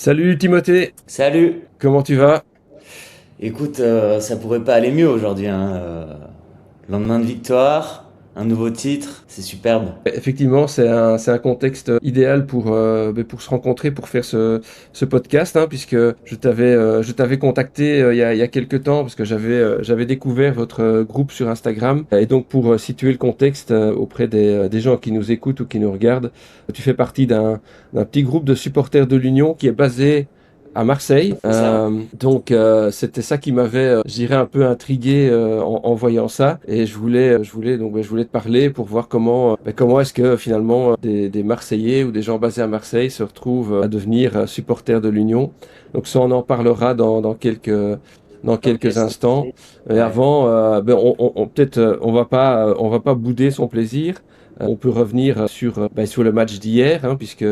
Salut Timothée, Salut! comment tu vas? Écoute, ça pourrait pas aller mieux aujourd'hui, hein. Lendemain de victoire, un nouveau titre, c'est superbe. Effectivement, c'est un contexte idéal pour se rencontrer, pour faire ce podcast, hein, puisque je t'avais contacté il y a quelques temps, parce que j'avais découvert votre groupe sur Instagram. Et donc, pour situer le contexte auprès des gens qui nous écoutent ou qui nous regardent, tu fais partie d'un petit groupe de supporters de l'Union qui est basé à Marseille. C'est ça. C'était ça qui m'avait, je dirais, un peu intrigué en voyant ça. Et je voulais te parler pour voir comment est-ce que finalement des Marseillais ou des gens basés à Marseille se retrouvent à devenir supporters de l'Union. Donc ça, on en parlera dans Ok, quelques c'est instants. parfait. Et Ouais. avant, peut-être, on va pas bouder son plaisir. On peut revenir sur le match d'hier, hein, puisque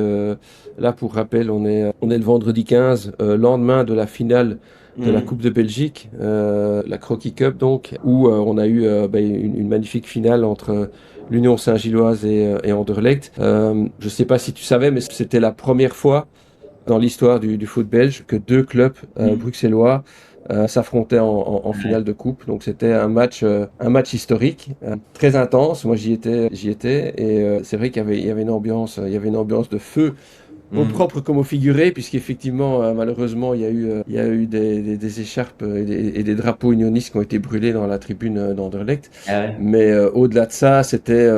là, pour rappel, on est le vendredi 15, lendemain de la finale de la Mhm. Coupe de Belgique, la Crocky Cup donc, où on a eu une magnifique finale entre l'Union Saint-Gilloise et Anderlecht. Je ne sais pas si tu savais, mais c'était la première fois dans l'histoire du foot belge que deux clubs Mhm. bruxellois s'affrontaient en Ouais. finale de coupe. Donc c'était un match historique, très intense. Moi j'y étais et c'est vrai qu'il y avait une ambiance de feu au Mhm. propre comme au figuré, puisqu'effectivement, malheureusement, il y a eu des écharpes et des drapeaux unionistes qui ont été brûlés dans la tribune d'Anderlecht. Ah ouais. Mais au-delà de ça, c'était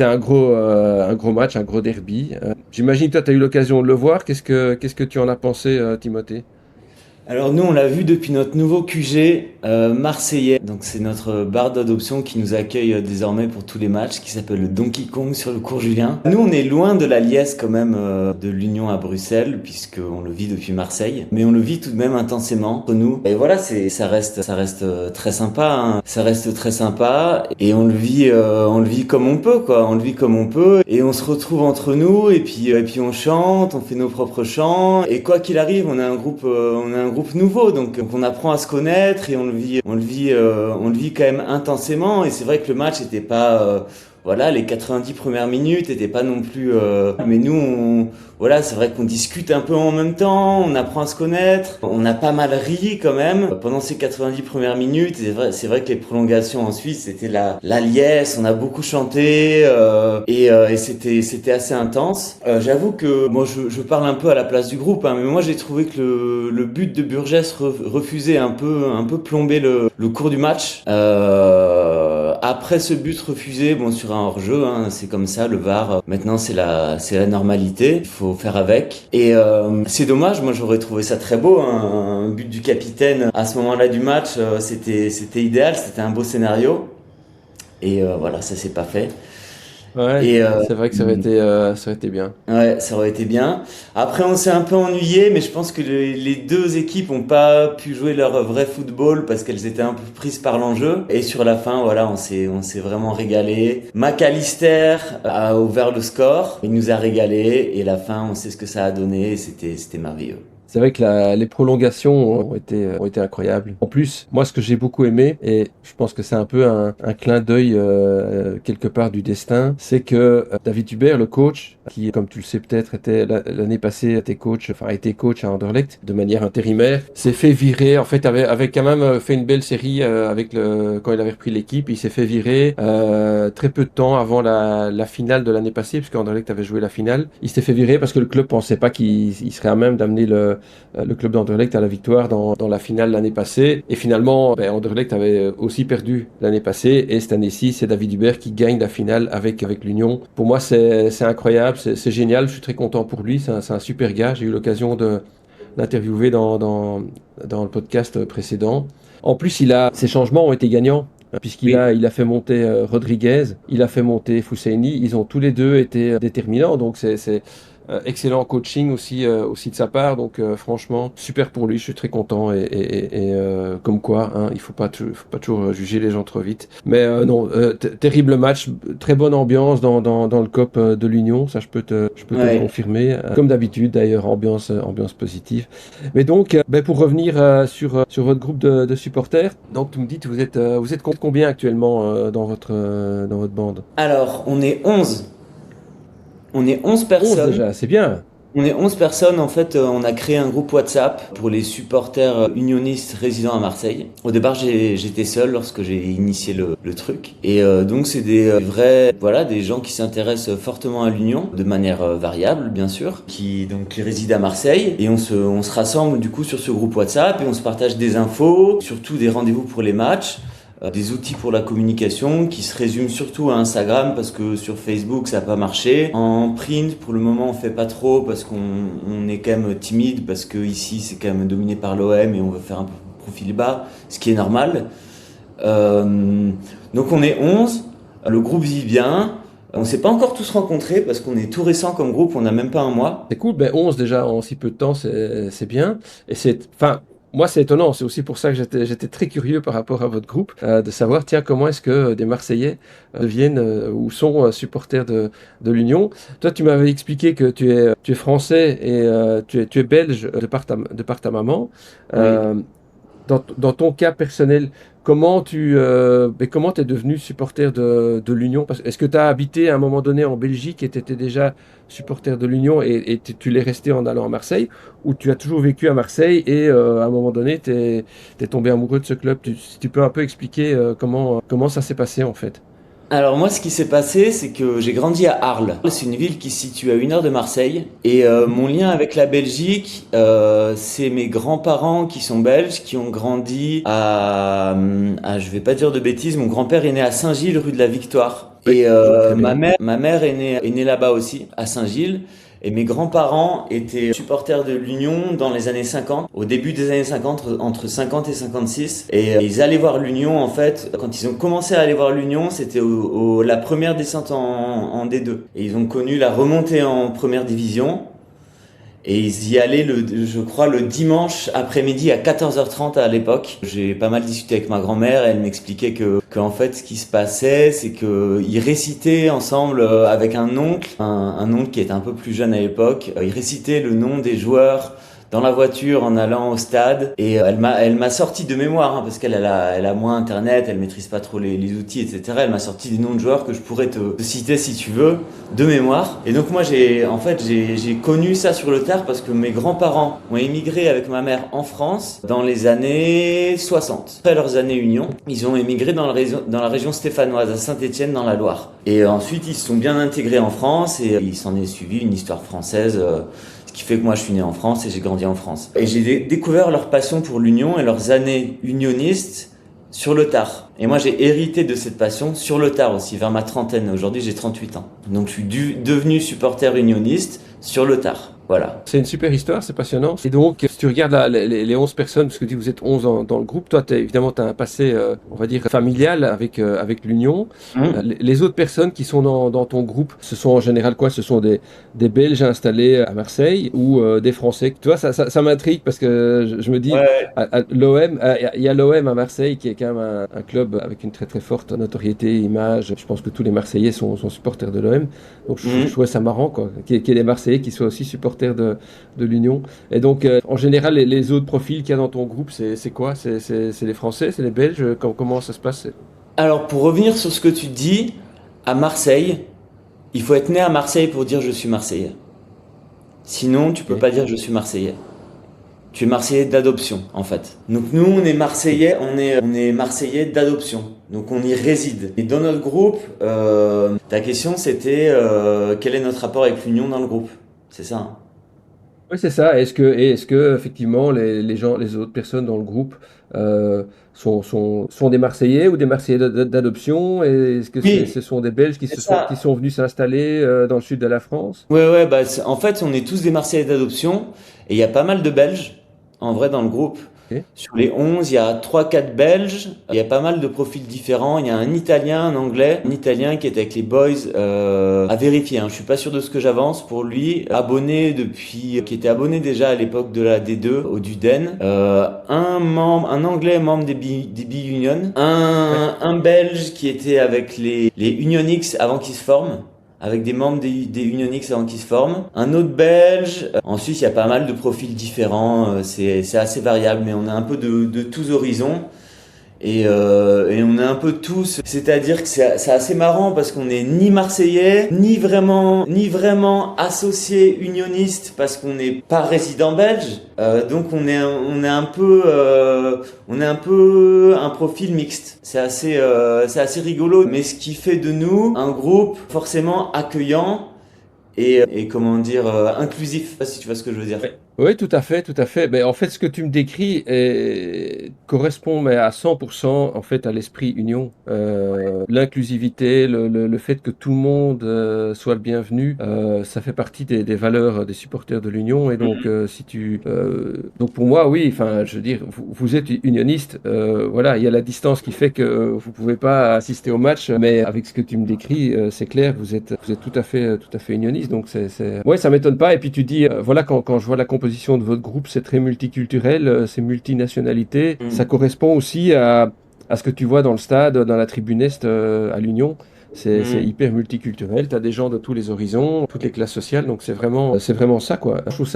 un gros match, un gros derby. J'imagine que toi, tu as eu l'occasion de le voir. Qu'est-ce que tu en as pensé, Timothée? Alors nous, on l'a vu depuis notre nouveau QG marseillais. Donc c'est notre bar d'adoption qui nous accueille désormais pour tous les matchs, qui s'appelle le Donkey Kong sur le cours Julien. Nous, on est loin de la liesse quand même de l'Union à Bruxelles, puisqu'on le vit depuis Marseille. Mais on le vit tout de même intensément entre nous. Et voilà, ça reste très sympa, hein. Ça reste très sympa et on le vit comme on peut, quoi. On le vit comme on peut et on se retrouve entre nous et puis on chante, on fait nos propres chants et quoi qu'il arrive, on est un groupe nouveau, donc on apprend à se connaître et on le vit quand même intensément. Et c'est vrai que le match était pas, voilà, les 90 premières minutes étaient pas non plus, mais nous, voilà, c'est vrai qu'on discute un peu en même temps, on apprend à se connaître, on a pas mal ri quand même pendant ces 90 premières minutes. C'est vrai que les prolongations ensuite, c'était la liesse, on a beaucoup chanté et c'était assez intense. J'avoue que moi, je parle un peu à la place du groupe, hein, mais moi j'ai trouvé que le but de Burgess refusait un peu plomber le cours du match. Après ce but refusé, bon, sur un hors-jeu, hein, c'est comme ça, le VAR. Maintenant, c'est la normalité. Il faut faire avec. Et c'est dommage. Moi, j'aurais trouvé ça très beau, hein, un but du capitaine à ce moment-là du match. C'était idéal. C'était un beau scénario. Et voilà, ça s'est pas fait. Ouais, Et c'est vrai que ça aurait été bien. ouais, ça aurait été bien. Après, on s'est un peu ennuyé, mais je pense que les deux équipes ont pas pu jouer leur vrai football parce qu'elles étaient un peu prises par l'enjeu. Et sur la fin, voilà, on s'est vraiment régalé. McAllister a ouvert le score, il nous a régalé et la fin, on sait ce que ça a donné. Et c'était merveilleux. C'est vrai que les prolongations ont été incroyables. En plus, moi, ce que j'ai beaucoup aimé, et je pense que c'est un peu un clin d'œil quelque part du destin, c'est que David Hubert, le coach, qui, comme tu le sais peut-être, l'année passée a été coach à Anderlecht de manière intérimaire, s'est fait virer. En fait, avait quand même fait une belle série quand il avait repris l'équipe. Il s'est fait virer très peu de temps avant la finale de l'année passée, puisque Anderlecht avait joué la finale. Il s'est fait virer parce que le club pensait pas qu'il serait à même d'amener le club d'Anderlecht à la victoire dans la finale l'année passée. Et finalement, Anderlecht avait aussi perdu l'année passée. Et cette année-ci, c'est David Hubert qui gagne la finale avec l'Union. Pour moi, c'est incroyable, c'est génial. Je suis très content pour lui. C'est un super gars. J'ai eu l'occasion de l'interviewer dans le podcast précédent. En plus, ses changements ont été gagnants, puisqu'il a fait monter Rodriguez, il a fait monter Fousseini. Ils ont tous les deux été déterminants. Donc, c'est excellent coaching aussi de sa part. Donc, franchement, super pour lui. Je suis très content. Et comme quoi, hein, il faut pas toujours juger les gens trop vite. Mais non, terrible match, très bonne ambiance dans le COP de l'Union. Ça, je peux te le Ouais. confirmer. Comme d'habitude, d'ailleurs, ambiance positive. Mais donc, pour revenir sur votre groupe de supporters, donc tu me dites, vous êtes combien actuellement dans votre bande? Alors, on est 11. On est 11 11 personnes. déjà, c'est bien. On est 11 personnes, en fait, on a créé un groupe WhatsApp pour les supporters unionistes résidant à Marseille. Au départ, j'étais seul lorsque j'ai initié le truc. Et donc, c'est des vrais, voilà, des gens qui s'intéressent fortement à l'Union, de manière variable, bien sûr, qui résident à Marseille. Et on se rassemble, du coup, sur ce groupe WhatsApp et on se partage des infos, surtout des rendez-vous pour les matchs. Des outils pour la communication qui se résument surtout à Instagram parce que sur Facebook ça n'a pas marché. En print pour le moment on fait pas trop parce qu'on est quand même timide parce que ici c'est quand même dominé par l'OM et on veut faire un profil bas, ce qui est normal. Donc on est 11, le groupe vit bien. On s'est pas encore tous rencontrés parce qu'on est tout récent comme groupe, on n'a même pas un mois. C'est cool, ben 11 déjà en si peu de temps, c'est bien. Et enfin, moi c'est étonnant, c'est aussi pour ça que j'étais très curieux par rapport à votre groupe, de savoir, tiens, comment est-ce que des Marseillais deviennent ou sont supporters de l'Union. Toi, tu m'avais expliqué que tu es français et tu es belge de par ta maman. Oui. Euh, dans ton cas personnel, comment t'es devenu supporter de l'Union? Est-ce que tu as habité à un moment donné en Belgique et tu étais déjà supporter de l'Union et tu l'es resté en allant à Marseille? Ou tu as toujours vécu à Marseille et à un moment donné, tu es tombé amoureux de ce club? Si tu peux un peu expliquer comment ça s'est passé en fait. Alors moi, ce qui s'est passé, c'est que j'ai grandi à Arles. C'est une ville qui se situe à 1 heure de Marseille. Et mon lien avec la Belgique, c'est mes grands-parents qui sont belges, qui ont grandi je vais pas dire de bêtises, mon grand-père est né à Saint-Gilles, rue de la Victoire. Oui, Et je vois très bien. ma mère est née là-bas aussi, à Saint-Gilles. Et mes grands-parents étaient supporters de l'Union dans les années 50, au début des années 50, entre 50 et 56. Et ils allaient voir l'Union, en fait, quand ils ont commencé à aller voir l'Union, c'était la première descente en D2. Et ils ont connu la remontée en première division. Et ils y allaient, je crois, le dimanche après-midi à 14h30 à l'époque. J'ai pas mal discuté avec ma grand-mère. Elle m'expliquait que en fait, ce qui se passait, c'est qu'ils récitaient ensemble avec un oncle, un oncle qui était un peu plus jeune à l'époque. Ils récitaient le nom des joueurs dans la voiture en allant au stade. Et elle m'a sorti de mémoire, hein, parce elle a moins internet, elle maîtrise pas trop les outils, etc. Elle m'a sorti des noms de joueurs que je pourrais te citer si tu veux, de mémoire. Et donc moi j'ai connu ça sur le tard parce que mes grands-parents ont émigré avec ma mère en France dans les années 60. Après leurs années Union, ils ont émigré dans la région stéphanoise, à Saint-Étienne dans la Loire. Et ensuite ils se sont bien intégrés en France et il s'en est suivi une histoire française. Ce qui fait que moi je suis né en France et j'ai grandi en France. Et j'ai découvert leur passion pour l'Union et leurs années unionistes sur le tard. Et moi j'ai hérité de cette passion sur le tard aussi, vers ma trentaine. Aujourd'hui j'ai 38 ans. Donc je suis devenu supporter unioniste sur le tard. Voilà. C'est une super histoire, c'est passionnant. Et donc, si tu regardes les 11 personnes, parce que tu dis que vous êtes 11 dans le groupe, toi, évidemment, tu as un passé, on va dire, familial avec l'Union. Les autres personnes qui sont dans ton groupe, ce sont en général quoi? Ce sont des Belges installés à Marseille ou des Français? Tu vois, ça m'intrigue parce que je me dis, Ouais. l'OM, il y a l'OM à Marseille qui est quand même un club avec une très très forte notoriété, image. Je pense que tous les Marseillais sont supporters de l'OM. Donc, je trouvais ça marrant, quoi, qu'il y ait des Marseillais qui soient aussi supporters de l'Union. Et donc, en général, les autres profils qu'il y a dans ton groupe, c'est quoi? C'est les Français, c'est les Belges? Comment ça se passe? Alors pour revenir sur ce que tu dis, à Marseille, il faut être né à Marseille pour dire je suis Marseillais. Sinon, tu peux Ok. pas dire je suis Marseillais. Tu es Marseillais d'adoption, en fait. Donc nous, on est Marseillais, on est Marseillais d'adoption. Donc on y réside. Et dans notre groupe, ta question c'était quel est notre rapport avec l'Union dans le groupe? C'est ça, hein. Oui, c'est ça. Est-ce que effectivement les gens, les autres personnes dans le groupe sont des Marseillais ou des Marseillais d'adoption? Et est-ce que Oui, ce sont des Belges c'est qui ça. sont venus s'installer dans le sud de la France? Ouais, bah en fait, on est tous des Marseillais d'adoption et il y a pas mal de Belges en vrai dans le groupe. Ok. Sur les 11, il y a trois quatre Belges, il y a pas mal de profils différents, il y a un Italien, un Anglais, un Italien qui est avec les Boys, à vérifier, hein. Je suis pas sûr de ce que j'avance pour lui, qui était abonné déjà à l'époque de la D2 au Duden, un Anglais membre des B-Union, Ouais. un Belge qui était avec les Unionix avant qu'ils se forment, avec des membres des Unionix avant qu'ils se forment. Un autre Belge. En Suisse, il y a pas mal de profils différents. C'est assez variable, mais on a un peu de tous horizons. Et on est un peu tous, c'est-à-dire que c'est assez marrant parce qu'on est ni marseillais, ni vraiment associé unioniste parce qu'on n'est pas résident belge. Donc on est un peu un profil mixte. C'est assez rigolo. Mais ce qui fait de nous un groupe forcément accueillant et comment dire, inclusif. Je sais pas si tu vois ce que je veux dire. Oui, tout à fait, tout à fait. Mais en fait, ce que tu me décris correspond mais à 100% en fait à l'esprit Union. L'inclusivité, le fait que tout le monde soit le bienvenu, ça fait partie des valeurs des supporters de l'Union. Et donc, donc pour moi, oui. Enfin, je veux dire, vous êtes unioniste. Voilà, il y a la distance qui fait que vous pouvez pas assister au match, mais avec ce que tu me décris, c'est clair, vous êtes tout à fait unioniste. Donc ouais, ça m'étonne pas. Et puis tu dis, voilà, quand je vois la composition de votre groupe, c'est très multiculturel, c'est multinationalité. Ça correspond aussi à ce que tu vois dans le stade, dans la tribune Est à l'Union. C'est hyper multiculturel, tu as des gens de tous les horizons, toutes les classes sociales, donc c'est vraiment ça, quoi. Je trouve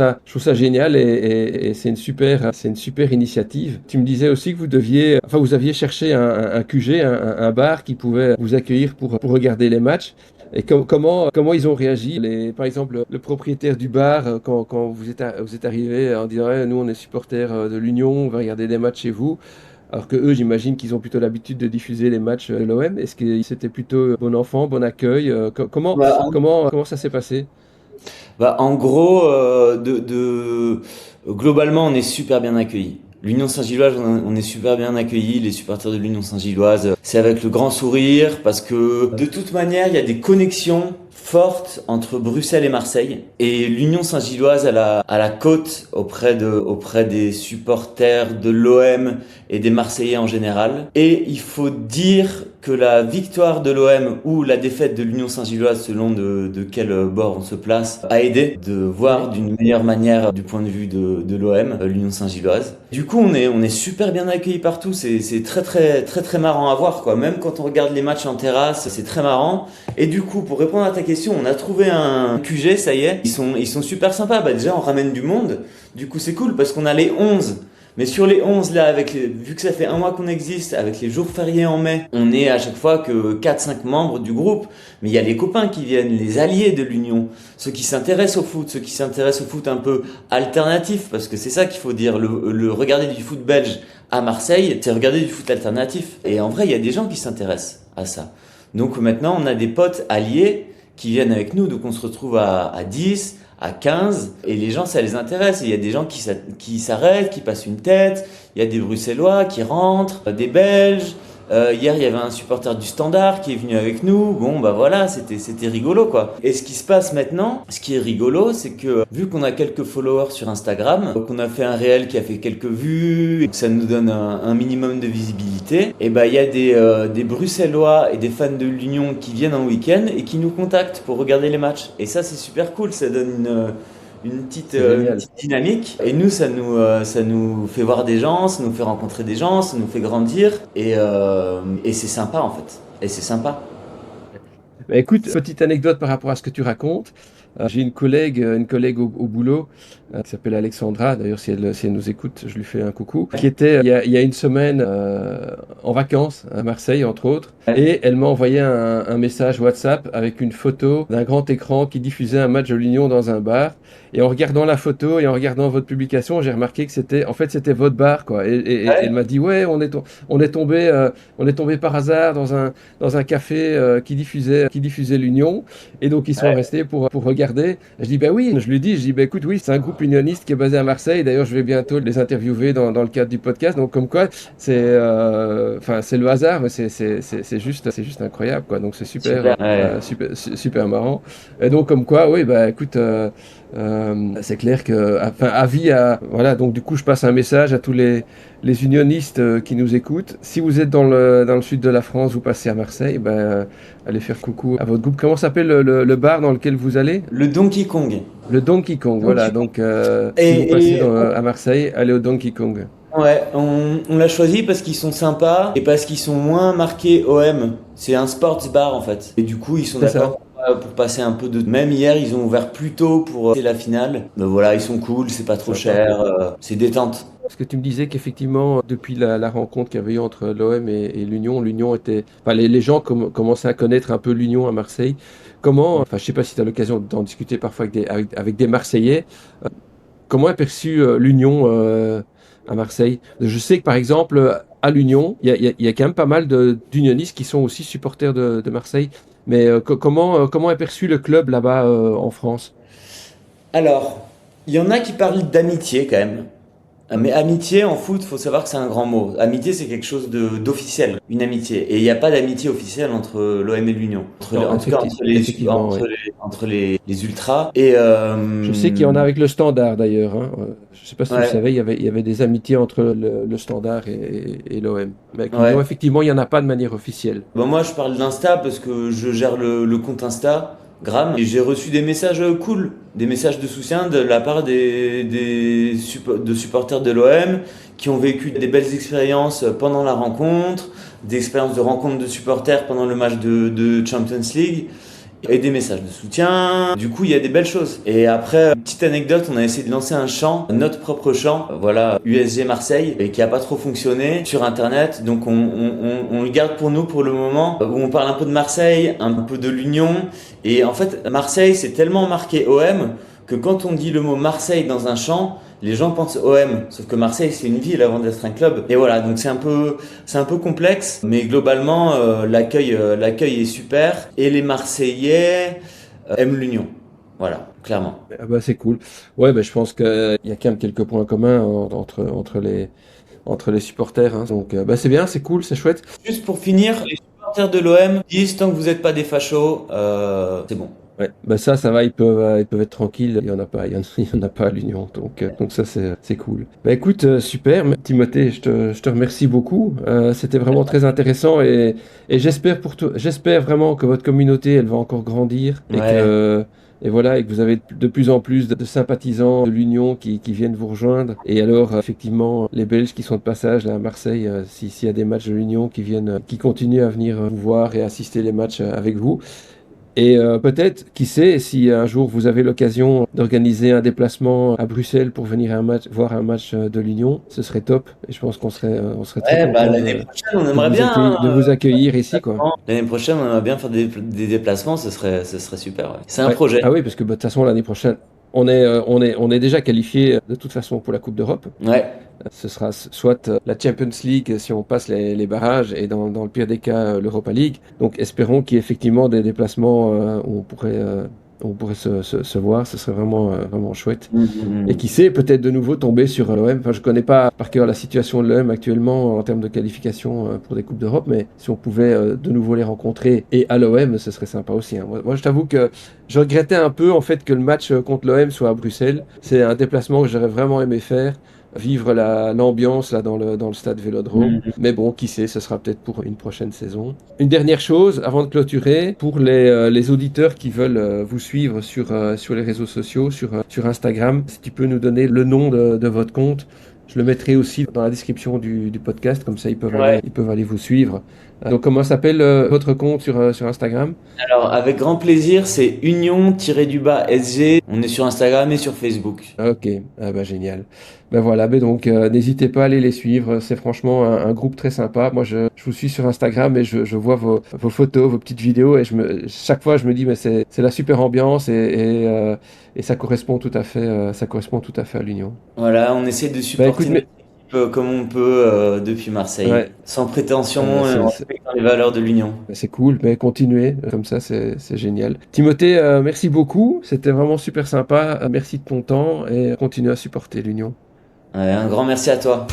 ça génial et c'est une super initiative. Tu me disais aussi que vous aviez cherché un QG, un bar qui pouvait vous accueillir pour regarder les matchs. Et comment ils ont réagi, par exemple, le propriétaire du bar, quand vous êtes arrivé en disant nous on est supporters de l'Union, on va regarder des matchs chez vous, alors que eux j'imagine qu'ils ont plutôt l'habitude de diffuser les matchs de l'OM. Est-ce que c'était plutôt bon enfant, bon accueil, comment ça s'est passé? En gros, globalement, on est super bien accueillis. L'Union Saint-Gilloise, on est super bien accueillis, les supporters de l'Union Saint-Gilloise. C'est avec le grand sourire parce que de toute manière, il y a des connexions fortes entre Bruxelles et Marseille. Et l'Union Saint-Gilloise à la côte auprès des supporters de l'OM et des Marseillais en général. Et il faut dire que la victoire de l'OM ou la défaite de l'Union Saint-Gilloise, selon de quel bord on se place, a aidé de voir d'une meilleure manière du point de vue de l'OM, l'Union Saint-Gilloise. Du coup, on est super bien accueillis partout. C'est très très très très marrant à voir, quoi. Même quand on regarde les matchs en terrasse, c'est très marrant. Et du coup, pour répondre à ta question, on a trouvé un QG, ça y est. Ils sont super sympas. Déjà, on ramène du monde. Du coup, c'est cool parce qu'on a les 11. Mais sur les 11 là, vu que ça fait un mois qu'on existe, avec les jours fériés en mai, on est à chaque fois que 4-5 membres du groupe. Mais il y a les copains qui viennent, les alliés de l'Union, ceux qui s'intéressent au foot, ceux qui s'intéressent au foot un peu alternatif, parce que c'est ça qu'il faut dire, le regarder du foot belge à Marseille, c'est regarder du foot alternatif. Et en vrai, il y a des gens qui s'intéressent à ça. Donc maintenant, on a des potes alliés qui viennent avec nous, donc on se retrouve à 10, à 15, et les gens, ça les intéresse. Il y a des gens qui s'arrêtent, qui passent une tête, il y a des Bruxellois qui rentrent, des Belges. Hier, il y avait un supporter du Standard qui est venu avec nous. Bon, voilà, c'était rigolo, quoi. Et ce qui se passe maintenant, ce qui est rigolo, c'est que vu qu'on a quelques followers sur Instagram, qu'on a fait un réel qui a fait quelques vues, et que ça nous donne un minimum de visibilité, et il y a des Bruxellois et des fans de l'Union qui viennent en week-end et qui nous contactent pour regarder les matchs. Et ça, c'est super cool. Ça donne une petite dynamique, et nous ça nous fait voir des gens, ça nous fait rencontrer des gens, ça nous fait grandir, et c'est sympa en fait, et c'est sympa. Écoute, petite anecdote par rapport à ce que tu racontes. J'ai une collègue au boulot qui s'appelle Alexandra, d'ailleurs si elle nous écoute, je lui fais un coucou, qui était il y a une semaine en vacances à Marseille entre autres, et elle m'a envoyé un message WhatsApp avec une photo d'un grand écran qui diffusait un match de l'Union dans un bar, et en regardant la photo et en regardant votre publication, j'ai remarqué que c'était votre bar, quoi. Et elle m'a dit ouais, on est tombé par hasard dans un café qui diffusait l'Union, et donc ils sont restés pour regarder. Je dis oui, je lui dis écoute, oui, c'est un groupe unioniste qui est basé à Marseille. D'ailleurs, je vais bientôt les interviewer dans le cadre du podcast. Donc comme quoi, c'est le hasard, mais c'est juste incroyable, quoi. Donc c'est super marrant. Et donc comme quoi, oui, écoute, c'est clair que, voilà. Donc du coup, je passe un message à tous les unionistes qui nous écoutent. Si vous êtes dans le sud de la France, vous passez à Marseille, allez faire coucou à votre groupe. Comment s'appelle le bar dans lequel vous allez? Le Donkey Kong. Le Donkey Kong, voilà. Donc si vous passez à Marseille, allez au Donkey Kong. Ouais, on l'a choisi parce qu'ils sont sympas et parce qu'ils sont moins marqués OM. C'est un sports bar en fait. Et du coup, ils sont d'accord pour passer un peu de... Même hier, ils ont ouvert plus tôt pour la finale. Mais voilà, ils sont cool, c'est pas trop cher, c'est détente. Parce que tu me disais qu'effectivement, depuis la rencontre qu'il y avait eu entre l'OM et l'Union était... Enfin, les gens commençaient à connaître un peu l'Union à Marseille. Comment, enfin, je sais pas si tu as l'occasion d'en discuter parfois avec des Marseillais, comment est perçue l'Union à Marseille? Je sais que par exemple, à l'Union, il y a quand même pas mal d'unionistes qui sont aussi supporters de Marseille. Mais comment est perçu le club là-bas en France? Alors, il y en a qui parlent d'amitié quand même. Mais amitié en foot, faut savoir que c'est un grand mot. Amitié, c'est quelque chose d'officiel, une amitié. Et il n'y a pas d'amitié officielle entre l'OM et l'Union. Non, En tout cas, effectivement, oui. entre les ultras. Et Je sais qu'il y en a avec le Standard d'ailleurs, hein. Je ne sais pas si tu le ouais, savais, il y avait des amitiés entre le Standard et l'OM. Mais avec l'Union, ouais. effectivement, il n'y en a pas de manière officielle. Bon, moi, je parle d'Insta parce que je gère le compte Insta. Gram, et j'ai reçu des messages cool, des messages de soutien de la part de supporters de l'OM qui ont vécu des belles expériences pendant la rencontre, des expériences de rencontre de supporters pendant le match de Champions League et des messages de soutien. Du coup, il y a des belles choses. Et après, petite anecdote, on a essayé de lancer un chant, notre propre chant, voilà, USG Marseille, et qui a pas trop fonctionné sur Internet. Donc, on le garde pour nous pour le moment, où on parle un peu de Marseille, un peu de l'Union. Et en fait, Marseille, c'est tellement marqué OM que quand on dit le mot Marseille dans un chant, les gens pensent OM. Sauf que Marseille, c'est une ville avant d'être un club. Et voilà, donc c'est un peu complexe, mais globalement, l'accueil est super. Et les Marseillais aiment l'Union. Voilà, clairement. Ah bah, c'est cool. Ouais, bah, je pense qu'il y a quand même quelques points communs entre les supporters, hein. Donc, bah, c'est bien, c'est cool, c'est chouette. Juste pour finir, les supporters de l'OM disent tant que vous n'êtes pas des fachos, c'est bon. Ouais, bah ça va, ils peuvent être tranquilles. Il y en a pas, il y en a pas à l'Union, donc ça c'est cool. Bah écoute, super, Timothée, je te remercie beaucoup. C'était vraiment très intéressant et j'espère pour toi, j'espère vraiment que votre communauté elle va encore grandir Ouais. et voilà et que vous avez de plus en plus de sympathisants de l'Union qui viennent vous rejoindre. Et alors effectivement, les Belges qui sont de passage là à Marseille, s'il y a des matchs de l'Union qui viennent, qui continuent à venir vous voir et assister les matchs avec vous. Et peut-être, qui sait, si un jour vous avez l'occasion d'organiser un déplacement à Bruxelles pour venir voir un match de l'Union, ce serait top. Et je pense on serait très Ouais, bah content l'année prochaine, on aimerait bien, de vous accueillir ici, quoi. l'année prochaine, on aimerait bien faire des déplacements, ce serait super, ouais. C'est un Ouais. projet. Ah oui, parce que bah, de toute façon, l'année prochaine, on est déjà qualifié de toute façon pour la Coupe d'Europe. Ouais. Ce sera soit la Champions League si on passe les barrages et dans le pire des cas l'Europa League. Donc espérons qu'il y ait effectivement des déplacements où on pourrait se voir. Ce serait vraiment chouette. Et qui sait, peut-être de nouveau tomber sur l'OM. Enfin, je connais pas par cœur la situation de l'OM actuellement en termes de qualification pour des Coupes d'Europe, mais si on pouvait de nouveau les rencontrer et à l'OM, ce serait sympa aussi, hein. Moi, je t'avoue que je regrettais un peu en fait que le match contre l'OM soit à Bruxelles. C'est un déplacement que j'aurais vraiment aimé faire. Vivre l'ambiance là dans le stade Vélodrome. Mhm. Mais bon, qui sait, ce sera peut-être pour une prochaine saison. Une dernière chose avant de clôturer, pour les auditeurs qui veulent vous suivre sur les réseaux sociaux, sur Instagram, si tu peux nous donner le nom de votre compte. Je le mettrai aussi dans la description du podcast, comme ça Ouais. ils peuvent aller vous suivre. Donc comment s'appelle votre compte sur Instagram? Alors, avec grand plaisir, c'est Union-SG. On est sur Instagram et sur Facebook. Ok, ah bah génial. Ben voilà, ben donc n'hésitez pas à aller les suivre, c'est franchement un groupe très sympa. Moi je vous suis sur Instagram et je vois vos photos, vos petites vidéos et chaque fois je me dis mais c'est la super ambiance et ça correspond tout à fait, ça correspond tout à fait à l'Union. Voilà, on essaie de Ben écoute, supporter notre mais équipe comme on peut depuis Marseille. ouais, Sans prétention, en c'est respectant les valeurs de l'Union. c'est cool, mais continuez comme ça, c'est génial. Timothée, merci beaucoup, c'était vraiment super sympa. Merci de ton temps et continue à supporter l'Union. Ouais, un grand merci à toi.